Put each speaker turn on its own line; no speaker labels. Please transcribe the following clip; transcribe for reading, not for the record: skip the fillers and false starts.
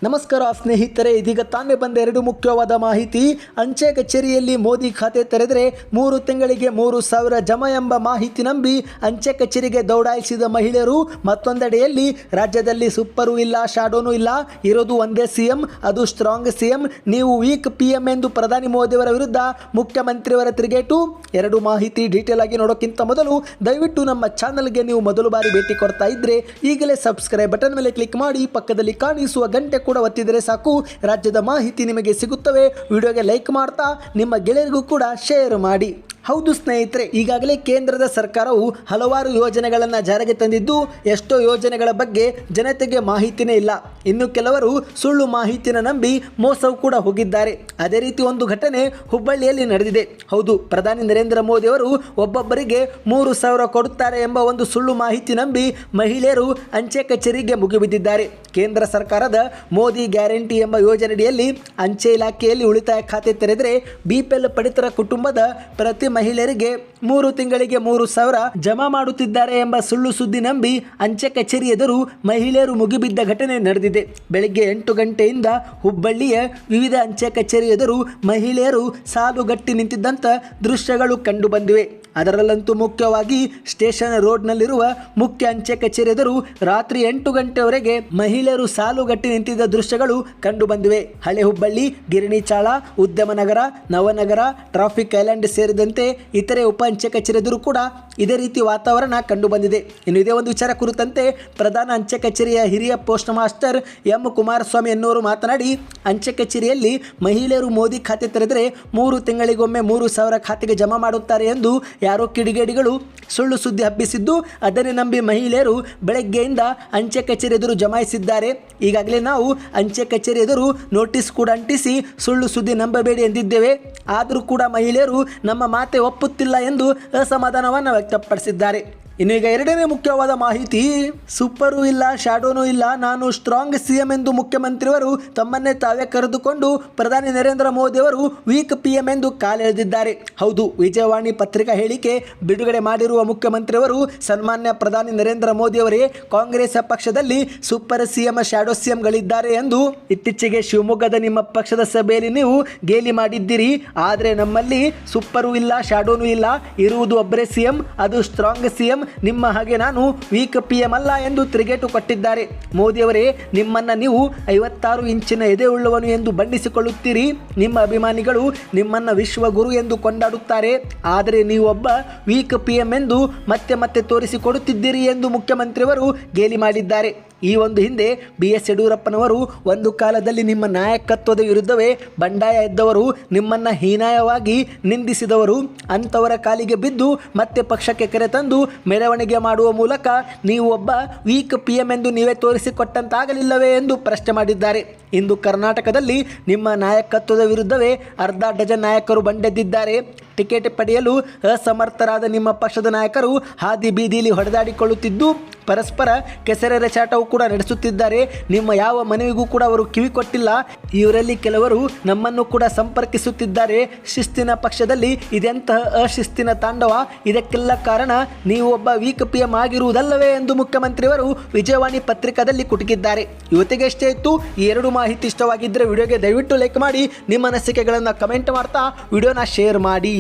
ನಮಸ್ಕಾರ ಸ್ನೇಹಿತರೆ, ಇದೀಗ ತಾನೇ ಬಂದ ಎರಡು ಮುಖ್ಯವಾದ ಮಾಹಿತಿ. ಅಂಚೆ ಕಚೇರಿಯಲ್ಲಿ ಮೋದಿ ಖಾತೆ ತೆರೆದರೆ 3 ತಿಂಗಳಿಗೆ 3,000 ಜಮಾ ಎಂಬ ಮಾಹಿತಿ ನಂಬಿ ಅಂಚೆ ಕಚೇರಿಗೆ ದೌಡಾಯಿಸಿದ ಮಹಿಳೆಯರು. ಮತ್ತೊಂದೆಡೆಯಲ್ಲಿ ರಾಜ್ಯದಲ್ಲಿ ಸೂಪರು ಇಲ್ಲ, ಶಾಡೋನೂ ಇಲ್ಲ, ಇರೋದು ಒಂದೇ ಸಿಎಂ, ಅದು ಸ್ಟ್ರಾಂಗ್ ಸಿಎಂ, ನೀವು ವೀಕ್ ಪಿಎಂ ಎಂದು ಪ್ರಧಾನಿ ಮೋದಿಯವರ ವಿರುದ್ಧ ಮುಖ್ಯಮಂತ್ರಿಯವರ ತಿರುಗೇಟು. ಎರಡು ಮಾಹಿತಿ ಡೀಟೇಲ್ ಆಗಿ ನೋಡೋಕ್ಕಿಂತ ಮೊದಲು ದಯವಿಟ್ಟು ನಮ್ಮ ಚಾನಲ್ಗೆ ನೀವು ಮೊದಲು ಬಾರಿ ಭೇಟಿ ಕೊಡ್ತಾ ಇದ್ರೆ ಈಗಲೇ ಸಬ್ಸ್ಕ್ರೈಬ್ ಬಟನ್ ಮೇಲೆ ಕ್ಲಿಕ್ ಮಾಡಿ, ಪಕ್ಕದಲ್ಲಿ ಕಾಣಿಸುವ ಗಂಟೆ ಕೂಡ ಒತ್ತಿದರೆ ಸಾಕು, ರಾಜ್ಯದ ಮಾಹಿತಿ ನಿಮಗೆ ಸಿಗುತ್ತವೆ. ವಿಡಿಯೋಗೆ ಲೈಕ್ ಮಾಡ್ತಾ ನಿಮ್ಮ ಗೆಳೆಯರಿಗೂ ಕೂಡ ಶೇರ್ ಮಾಡಿ. ಹೌದು ಸ್ನೇಹಿತರೆ, ಈಗಾಗಲೇ ಕೇಂದ್ರದ ಸರ್ಕಾರವು ಹಲವಾರು ಯೋಜನೆಗಳನ್ನು ಜಾರಿಗೆ ತಂದಿದ್ದು ಎಷ್ಟೋ ಯೋಜನೆಗಳ ಬಗ್ಗೆ ಜನತೆಗೆ ಮಾಹಿತಿನೇ ಇಲ್ಲ. ಇನ್ನು ಕೆಲವರು ಸುಳ್ಳು ಮಾಹಿತಿನ ನಂಬಿ ಮೋಸವು ಕೂಡ ಹೋಗಿದ್ದಾರೆ. ಅದೇ ರೀತಿ ಒಂದು ಘಟನೆ ಹುಬ್ಬಳ್ಳಿಯಲ್ಲಿ ನಡೆದಿದೆ. ಹೌದು, ಪ್ರಧಾನಿ ನರೇಂದ್ರ ಮೋದಿ ಅವರು ಒಬ್ಬೊಬ್ಬರಿಗೆ 3,000 ಕೊಡುತ್ತಾರೆ ಎಂಬ ಒಂದು ಸುಳ್ಳು ಮಾಹಿತಿ ನಂಬಿ ಮಹಿಳೆಯರು ಅಂಚೆ ಕಚೇರಿಗೆ ಮುಗಿಬಿದ್ದಿದ್ದಾರೆ. ಕೇಂದ್ರ ಸರ್ಕಾರದ ಮೋದಿ ಗ್ಯಾರಂಟಿ ಎಂಬ ಯೋಜನೆಯಡಿಯಲ್ಲಿ ಅಂಚೆ ಇಲಾಖೆಯಲ್ಲಿ ಉಳಿತಾಯ ಖಾತೆ ತೆರೆದರೆ ಬಿಪಿಎಲ್ ಪಡಿತರ ಕುಟುಂಬದ ಪ್ರತಿ ಮಹಿಳೆಯರಿಗೆ 3 ತಿಂಗಳಿಗೆ 3,000 ಜಮಾ ಮಾಡುತ್ತಿದ್ದಾರೆ ಎಂಬ ಸುಳ್ಳು ಸುದ್ದಿ ನಂಬಿ ಅಂಚೆ ಕಚೇರಿ ಎದುರು ಮಹಿಳೆಯರು ಮುಗಿಬಿದ್ದ ಘಟನೆ ನಡೆದಿದೆ. ಬೆಳಗ್ಗೆ 8 ಗಂಟೆಯಿಂದ ಹುಬ್ಬಳ್ಳಿಯ ವಿವಿಧ ಅಂಚೆ ಕಚೇರಿ ಎದುರು ಮಹಿಳೆಯರು ಸಾಲುಗಟ್ಟಿ ನಿಂತಿದ್ದಂಥ ದೃಶ್ಯಗಳು ಕಂಡುಬಂದಿವೆ. ಅದರಲ್ಲಂತೂ ಮುಖ್ಯವಾಗಿ ಸ್ಟೇಷನ್ ರೋಡ್ನಲ್ಲಿರುವ ಮುಖ್ಯ ಅಂಚೆ ಕಚೇರಿ ಎದುರು ರಾತ್ರಿ 8 ಗಂಟೆವರೆಗೆ ಮಹಿಳೆಯರು ಸಾಲುಗಟ್ಟಿ ನಿಂತಿದ್ದ ದೃಶ್ಯಗಳು ಕಂಡುಬಂದಿವೆ. ಹಳೆ ಹುಬ್ಬಳ್ಳಿ, ಗಿರಣಿಚಾಳ, ಉದ್ಯಮ ನಗರ, ನವನಗರ, ಟ್ರಾಫಿಕ್ ಐಲ್ಯಾಂಡ್ ಸೇರಿದಂತೆ ಇತರೆ ಉಪ ಅಂಚೆ ಕಚೇರಿ ಎದುರು ಕೂಡ ಇದೇ ರೀತಿ ವಾತಾವರಣ ಕಂಡುಬಂದಿದೆ. ಇನ್ನು ಇದೇ ಒಂದು ವಿಚಾರ ಕುರಿತಂತೆ ಪ್ರಧಾನ ಅಂಚೆ ಕಚೇರಿಯ ಹಿರಿಯ ಪೋಸ್ಟ್ ಮಾಸ್ಟರ್ ಎಂ ಕುಮಾರಸ್ವಾಮಿ ಎನ್ನುವರು ಮಾತನಾಡಿ, ಅಂಚೆ ಕಚೇರಿಯಲ್ಲಿ ಮಹಿಳೆಯರು ಮೋದಿ ಖಾತೆ ತೆರೆದರೆ 3 ತಿಂಗಳಿಗೊಮ್ಮೆ 3,000 ಖಾತೆಗೆ ಜಮಾ ಮಾಡುತ್ತಾರೆ ಎಂದು ಯಾರೋ ಕಿಡಿಗೇಡಿಗಳು ಸುಳ್ಳು ಸುದ್ದಿ ಹಬ್ಬಿಸಿದ್ದು ಅದನ್ನೇ ನಂಬಿ ಮಹಿಳೆಯರು ಬೆಳಗ್ಗೆಯಿಂದ ಅಂಚೆ ಕಚೇರಿ ಎದುರು ಜಮಾಯಿಸಿದ್ದಾರೆ. ಈಗಾಗಲೇ ನಾವು ಅಂಚೆ ಕಚೇರಿ ಎದುರು ನೋಟಿಸ್ ಕೂಡ ಅಂಟಿಸಿ ಸುಳ್ಳು ಸುದ್ದಿ ನಂಬಬೇಡಿ ಎಂದಿದ್ದೇವೆ. ಆದರೂ ಕೂಡ ಮಹಿಳೆಯರು ನಮ್ಮ ಮಾತೆ ಒಪ್ಪುತ್ತಿಲ್ಲ ಎಂದು ಅಸಮಾಧಾನವನ್ನು ವ್ಯಕ್ತಪಡಿಸಿದ್ದಾರೆ. ಇನ್ನು ಈಗ ಎರಡನೇ ಮುಖ್ಯವಾದ ಮಾಹಿತಿ, ಸೂಪರು ಇಲ್ಲ, ಶಾಡೋನೂ ಇಲ್ಲ, ನಾನು ಸ್ಟ್ರಾಂಗ್ ಸಿಎಂ ಎಂದು ಮುಖ್ಯಮಂತ್ರಿಯವರು ತಮ್ಮನ್ನೇ ತಾವೇ ಕರೆದುಕೊಂಡು ಪ್ರಧಾನಿ ನರೇಂದ್ರ ಮೋದಿ ಅವರು ವೀಕ್ ಪಿಎಂ ಎಂದು ಕಾಲೆಳೆದಿದ್ದಾರೆ. ಹೌದು, ವಿಜಯವಾಣಿ ಪತ್ರಿಕಾ ಹೇಳಿಕೆ ಬಿಡುಗಡೆ ಮಾಡಿರುವ ಮುಖ್ಯಮಂತ್ರಿಯವರು ಸನ್ಮಾನ್ಯ ಪ್ರಧಾನಿ ನರೇಂದ್ರ ಮೋದಿ ಅವರೇ ಕಾಂಗ್ರೆಸ್ ಪಕ್ಷದಲ್ಲಿ ಸೂಪರ್ ಸಿಎಂ, ಶಾಡೋ ಸಿಎಂಗಳಿದ್ದಾರೆ ಎಂದು ಇತ್ತೀಚೆಗೆ ಶಿವಮೊಗ್ಗದ ನಿಮ್ಮ ಪಕ್ಷದ ಸಭೆಯಲ್ಲಿ ನೀವು ಗೇಲಿ ಮಾಡಿದ್ದೀರಿ. ಆದರೆ ನಮ್ಮಲ್ಲಿ ಸೂಪರು ಇಲ್ಲ, ಶಾಡೋನೂ ಇಲ್ಲ, ಇರುವುದು ಒಬ್ಬರೇ ಸಿಎಂ, ಅದು ಸ್ಟ್ರಾಂಗ್ ಸಿಎಂ, ನಿಮ್ಮ ಹಾಗೆ ನಾನು ವೀಕ್ ಪಿಎಂ ಅಲ್ಲ ಎಂದು ತಿರುಗೇಟು ಕೊಟ್ಟಿದ್ದಾರೆ. ಮೋದಿಯವರೇ, ನಿಮ್ಮನ್ನು ನೀವು 56 ಇಂಚಿನ ಎದೆ ಉಳ್ಳವನು ಎಂದು ಬಣ್ಣಿಸಿಕೊಳ್ಳುತ್ತೀರಿ. ನಿಮ್ಮ ಅಭಿಮಾನಿಗಳು ನಿಮ್ಮನ್ನು ವಿಶ್ವಗುರು ಎಂದು ಕೊಂಡಾಡುತ್ತಾರೆ. ಆದರೆ ನೀವು ಒಬ್ಬ ವೀಕ್ ಪಿಎಂ ಎಂದು ಮತ್ತೆ ಮತ್ತೆ ತೋರಿಸಿಕೊಡುತ್ತಿದ್ದೀರಿ ಎಂದು ಮುಖ್ಯಮಂತ್ರಿಯವರು ಗೇಲಿ ಮಾಡಿದ್ದಾರೆ. ಈ ಒಂದು ಹಿಂದೆ BS ಯಡಿಯೂರಪ್ಪನವರು ಒಂದು ಕಾಲದಲ್ಲಿ ನಿಮ್ಮ ನಾಯಕತ್ವದ ವಿರುದ್ಧವೇ ಬಂಡಾಯ ಎದ್ದವರು, ನಿಮ್ಮನ್ನು ಹೀನಾಯವಾಗಿ ನಿಂದಿಸಿದವರು, ಅಂಥವರ ಕಾಲಿಗೆ ಬಿದ್ದು ಮತ್ತೆ ಪಕ್ಷಕ್ಕೆ ಕರೆತಂದು ಮೆರವಣಿಗೆ ಮಾಡುವ ಮೂಲಕ ನೀವು ಒಬ್ಬ ವೀಕ್ ಪಿಎಂ ಎಂದು ನೀವೇ ತೋರಿಸಿಕೊಟ್ಟಂತಾಗಲಿಲ್ಲವೇ ಎಂದು ಪ್ರಶ್ನೆ ಮಾಡಿದ್ದಾರೆ. ಇಂದು ಕರ್ನಾಟಕದಲ್ಲಿ ನಿಮ್ಮ ನಾಯಕತ್ವದ ವಿರುದ್ಧವೇ ಅರ್ಧ ಡಜನ್ ನಾಯಕರು ಬಂಡೆದ್ದಿದ್ದಾರೆ. ಟಿಕೆಟ್ ಪಡೆಯಲು ಅಸಮರ್ಥರಾದ ನಿಮ್ಮ ಪಕ್ಷದ ನಾಯಕರು ಹಾದಿ ಬೀದಿಲಿ ಹೊಡೆದಾಡಿಕೊಳ್ಳುತ್ತಿದ್ದು ಪರಸ್ಪರ ಕೆಸರೆರಚಾಟವು ಕೂಡ ನಡೆಸುತ್ತಿದ್ದಾರೆ. ನಿಮ್ಮ ಯಾವ ಮನವಿಗೂ ಕೂಡ ಅವರು ಕಿವಿ ಕೊಟ್ಟಿಲ್ಲ. ಇವರಲ್ಲಿ ಕೆಲವರು ನಮ್ಮನ್ನು ಕೂಡ ಸಂಪರ್ಕಿಸುತ್ತಿದ್ದಾರೆ. ಶಿಸ್ತಿನ ಪಕ್ಷದಲ್ಲಿ ಇದೆಂತಹ ಅಶಿಸ್ತಿನ ತಾಂಡವ, ಇದಕ್ಕೆಲ್ಲ ಕಾರಣ ನೀವು ಒಬ್ಬ ವೀಕ್ ಪಿಎಂ ಆಗಿರುವುದಲ್ಲವೇ ಎಂದು ಮುಖ್ಯಮಂತ್ರಿಯವರು ವಿಜಯವಾಣಿ ಪತ್ರಿಕಾದಲ್ಲಿ ಕುಟುಕಿದ್ದಾರೆ. ಇವತ್ತಿಗೆ ಎಷ್ಟೇ ಇತ್ತು. ಈ ಎರಡು ಮಾಹಿತಿ ಇಷ್ಟವಾಗಿದ್ದರೆ ವಿಡಿಯೋಗೆ ದಯವಿಟ್ಟು ಲೈಕ್ ಮಾಡಿ, ನಿಮ್ಮ ಅನಿಸಿಕೆಗಳನ್ನು ಕಮೆಂಟ್ ಮಾಡ್ತಾ ವಿಡಿಯೋನ ಶೇರ್ ಮಾಡಿ.